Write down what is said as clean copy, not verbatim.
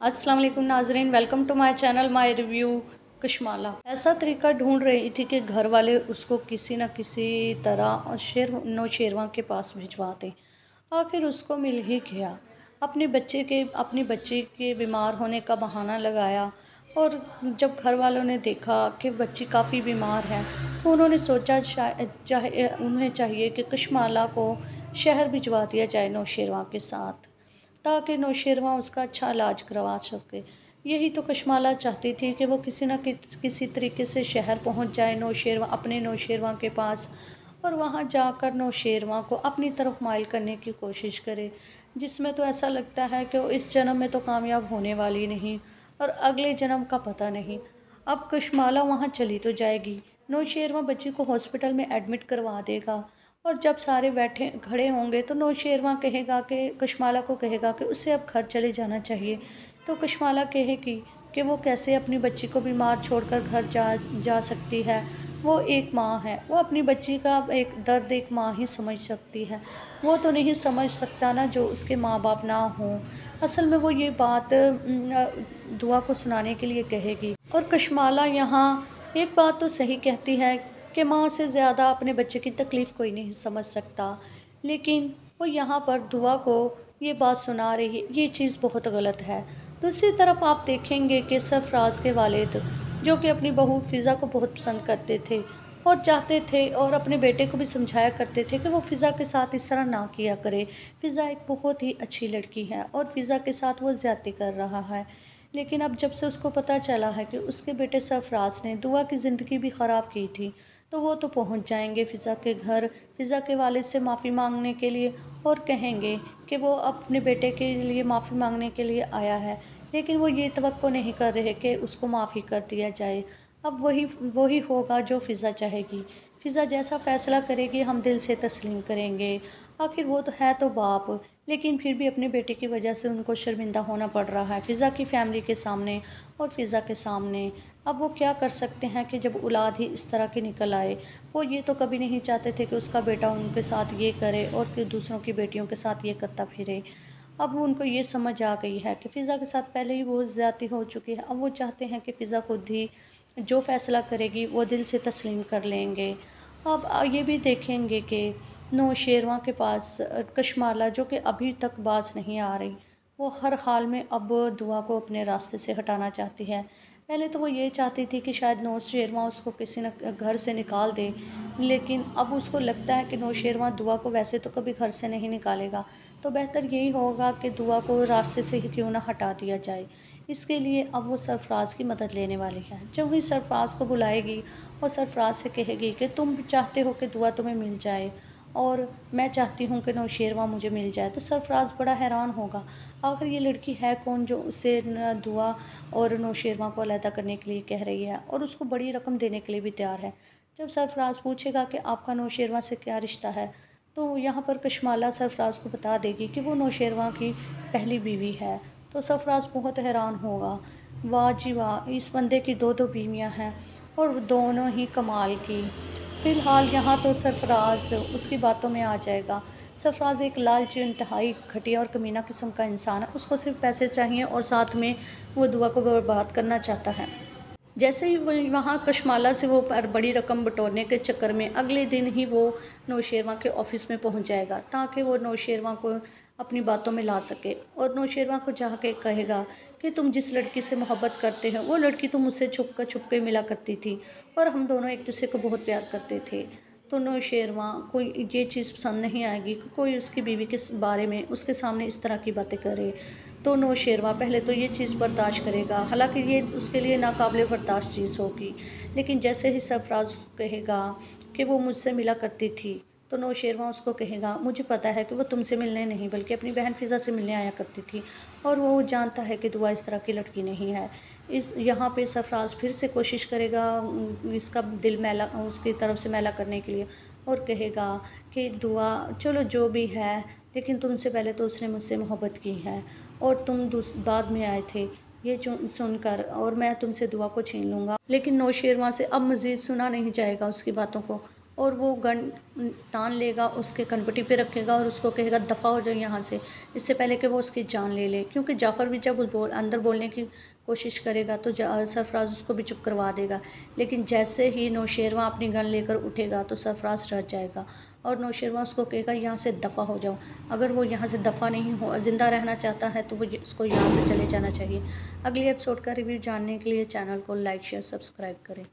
अस्सलाम वालेकुम नाजरीन, welcome to my channel my review. Kashmala ऐसा तरीका ढूंढ रही थी कि घर वाले उसको किसी न किसी तरह नौशेरवा के पास भिजवा दें। आखिर उसको मिल ही गया। अपनी बच्चे के बीमार होने का बहाना लगाया और जब घर वालों ने देखा कि बच्ची काफ़ी बीमार है तो उन्होंने सोचा उन्हें चाहिए कि कशमाला को शहर भिजवा दिया जाए नौशेरवा के साथ, ताकि नौशेरवा उसका अच्छा इलाज करवा सके। यही तो कशमाला चाहती थी कि वो किसी न किसी तरीके से शहर पहुंच जाए अपने नौशेरवा के पास, और वहां जाकर नौशेरवा को अपनी तरफ माइल करने की कोशिश करे, जिसमें तो ऐसा लगता है कि वो इस जन्म में तो कामयाब होने वाली नहीं और अगले जन्म का पता नहीं। अब कशमाला वहाँ चली तो जाएगी, नौशेरवा बच्ची को हॉस्पिटल में एडमिट करवा देगा, और जब सारे बैठे खड़े होंगे तो नौशेरवा कहेगा कि कशमाला को कहेगा कि उसे अब घर चले जाना चाहिए। तो कशमाला कहेगी कि वो कैसे अपनी बच्ची को बीमार छोड़कर घर जा सकती है। वो एक माँ है, वो अपनी बच्ची का एक दर्द एक माँ ही समझ सकती है। वो तो नहीं समझ सकता ना जो उसके माँ बाप ना हों। असल में वो ये बात दुआ को सुनाने के लिए कहेगी। और कशमाला यहाँ एक बात तो सही कहती है कि माँ से ज़्यादा अपने बच्चे की तकलीफ़ कोई नहीं समझ सकता, लेकिन वो यहाँ पर दुआ को ये बात सुना रही है, ये चीज़ बहुत गलत है। दूसरी तरफ आप देखेंगे कि सरफराज के वालिद, जो कि अपनी बहू फ़िज़ा को बहुत पसंद करते थे और चाहते थे और अपने बेटे को भी समझाया करते थे कि वो फ़िज़ा के साथ इस तरह ना किया करे। फ़िज़ा एक बहुत ही अच्छी लड़की है और फ़िज़ा के साथ वो ज़्यादती कर रहा है। लेकिन अब जब से उसको पता चला है कि उसके बेटे सरफराज ने दुआ की ज़िंदगी भी ख़राब की थी, तो वो तो पहुंच जाएंगे फ़िज़ा के घर, फ़िज़ा के वालिद से माफ़ी मांगने के लिए, और कहेंगे कि वो अपने बेटे के लिए माफ़ी मांगने के लिए आया है। लेकिन वो ये तवक्को नहीं कर रहे कि उसको माफ़ी कर दिया जाए। अब वही होगा जो फ़िज़ा चाहेगी। फ़िज़ा जैसा फ़ैसला करेगी हम दिल से तस्लीम करेंगे। आखिर वो तो है तो बाप, लेकिन फिर भी अपने बेटे की वजह से उनको शर्मिंदा होना पड़ रहा है फ़िज़ा की फ़ैमिली के सामने और फ़िज़ा के सामने। अब वो क्या कर सकते हैं कि जब औलाद ही इस तरह की निकल आए। वो ये तो कभी नहीं चाहते थे कि उसका बेटा उनके साथ ये करे और कि दूसरों की बेटियों के साथ ये करता फिरे। अब उनको ये समझ आ गई है कि फ़िज़ा के साथ पहले ही बहुत ज़्यादती हो चुकी है। अब वो चाहते हैं कि फ़िज़ा खुद ही जो फ़ैसला करेगी वो दिल से तस्लीम कर लेंगे। अब ये भी देखेंगे कि नौशेरवा के पास कशमाला, जो कि अभी तक बाज नहीं आ रही, वो हर हाल में अब दुआ को अपने रास्ते से हटाना चाहती है। पहले तो वो ये चाहती थी कि शायद नौशेरवा उसको किसी न घर से निकाल दे, लेकिन अब उसको लगता है कि नौशेरवा दुआ को वैसे तो कभी घर से नहीं निकालेगा, तो बेहतर यही होगा कि दुआ को रास्ते से ही क्यों ना हटा दिया जाए। इसके लिए अब वो सरफराज की मदद लेने वाली है। जब वही सरफराज को बुलाएगी और सरफराज से कहेगी कि तुम चाहते हो कि दुआ तुम्हें मिल जाए और मैं चाहती हूँ कि नौशेरवा मुझे मिल जाए, तो सरफराज बड़ा हैरान होगा। आखिर ये लड़की है कौन जो उससे दुआ और नौशेरवा को अलहदा करने के लिए कह रही है और उसको बड़ी रकम देने के लिए भी तैयार है। जब सरफराज पूछेगा कि आपका नौशेरवा से क्या रिश्ता है, तो यहाँ पर कशमाला सरफराज को बता देगी कि वो नौशेरवा की पहली बीवी है। तो सरफराज बहुत हैरान होगा, वाह जी वाह, इस बंदे की दो दो बीवियाँ हैं और दोनों ही कमाल की। फ़िलहाल यहाँ तो सरफराज उसकी बातों में आ जाएगा। सरफराज एक लालची, इंतहाई घटिया और कमीना किस्म का इंसान है। उसको सिर्फ पैसे चाहिए और साथ में वो दुआ को बर्बाद करना चाहता है। जैसे ही वो वहाँ कशमाला से वो बड़ी रकम बटोरने के चक्कर में अगले दिन ही वो नौशेरवा के ऑफ़िस में पहुँच जाएगा, ताकि वो नौशेरवा को अपनी बातों में ला सके और नौशेरवा को जाके कहेगा कि तुम जिस लड़की से मोहब्बत करते हो वो लड़की तो मुझसे छुप के मिला करती थी और हम दोनों एक दूसरे को बहुत प्यार करते थे। तो नौशेरवा को ये चीज़ पसंद नहीं आएगी कि कोई उसकी बीवी के बारे में उसके सामने इस तरह की बातें करे। तो नौशेरवा पहले तो ये चीज़ बर्दाश्त करेगा, हालांकि ये उसके लिए नाकाबिले बर्दाश्त चीज़ होगी। लेकिन जैसे ही सरफराज कहेगा कि वो मुझसे मिला करती थी, तो नौशेरवा उसको कहेगा मुझे पता है कि वो तुमसे मिलने नहीं बल्कि अपनी बहन फ़िज़ा से मिलने आया करती थी और वो जानता है कि दुआ इस तरह की लड़की नहीं है। इस यहाँ पे सरफराज फिर से कोशिश करेगा इसका दिल मैला उसकी तरफ से मैला करने के लिए और कहेगा कि दुआ चलो जो भी है, लेकिन तुमसे पहले तो उसने मुझसे मोहब्बत की है और तुम बाद में आए थे ये सुनकर, और मैं तुमसे दुआ को छीन लूँगा। लेकिन नौशेरवा से अब मज़ीद सुना नहीं जाएगा उसकी बातों को और वो गन तान लेगा, उसके कनपटी पे रखेगा और उसको कहेगा दफ़ा हो जाओ यहाँ से, इससे पहले कि वो उसकी जान ले ले। क्योंकि जाफ़र भी जब अंदर बोलने की कोशिश करेगा तो सरफराज उसको भी चुप करवा देगा। लेकिन जैसे ही नौशेरवा अपनी गन लेकर उठेगा तो सरफराज रह जाएगा और नौशेरवा उसको कहेगा यहाँ से दफ़ा हो जाओ। अगर वो यहाँ से दफ़ा नहीं हो, ज़िंदा रहना चाहता है तो वो उसको यहाँ से चले जाना चाहिए। अगले एपिसोड का रिव्यू जानने के लिए चैनल को लाइक शेयर सब्सक्राइब करें।